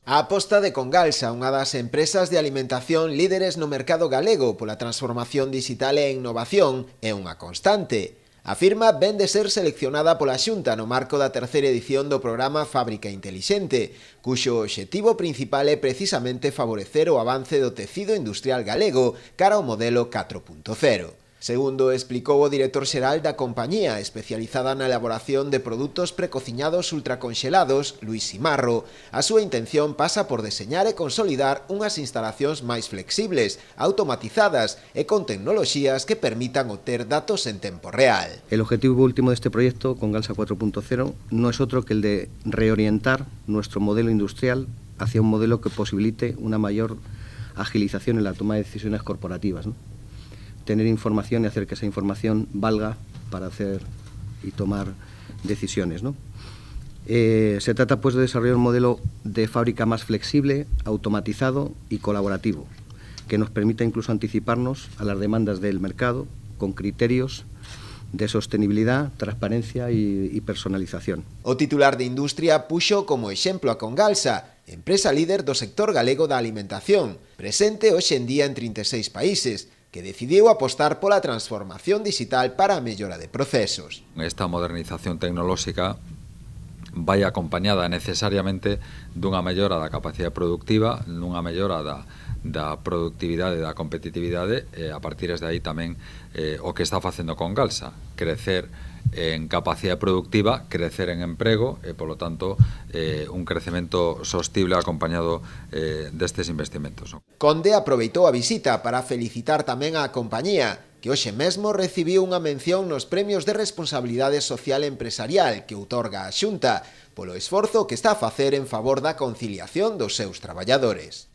A aposta de Congalsa, unha das empresas de alimentación líderes no mercado galego pola transformación digital e innovación, é unha constante. A firma vén de ser seleccionada pola Xunta no marco da terceira edición do programa Fábrica Intelixente, cuxo obxectivo principal é precisamente favorecer o avance do tecido industrial galego cara ao modelo 4.0. Segundo explicou o director xeral da compañía especializada na elaboración de produtos precociñados ultraconxelados, Luis Simarro, a súa intención pasa por deseñar e consolidar unhas instalacións máis flexibles, automatizadas e con tecnoloxías que permitan obter datos en tempo real. El objetivo último de este proyecto, Congalsa 4.0, no es otro que el de reorientar nuestro modelo industrial hacia un modelo que posibilite una mayor agilización en la toma de decisiones corporativas, ¿no? Tener información y hacer que esa información valga para hacer y tomar decisiones, ¿no? Se trata pues de desarrollar un modelo de fábrica más flexible, automatizado y colaborativo, que nos permita incluso anticiparnos a las demandas del mercado con criterios de sostenibilidad, transparencia y personalización. O titular de Industria puxo como exemplo a Congalsa, empresa líder do sector galego da alimentación, presente hoxe en día en 36 países, que decidiu apostar pola transformación digital para a mellora de procesos. Esta modernización tecnolóxica vai acompañada necesariamente dunha mellora da capacidade productiva, dunha mellora da productividade e da competitividade, e a partir de aí tamén o que está facendo Congalsa, crecer en capacidade productiva, crecer en emprego e, polo tanto, un crecemento sostible acompañado destes investimentos. Conde aproveitou a visita para felicitar tamén á compañía, que hoxe mesmo recibiu unha mención nos premios de responsabilidade social empresarial que outorga a Xunta, polo esforzo que está a facer en favor da conciliación dos seus traballadores.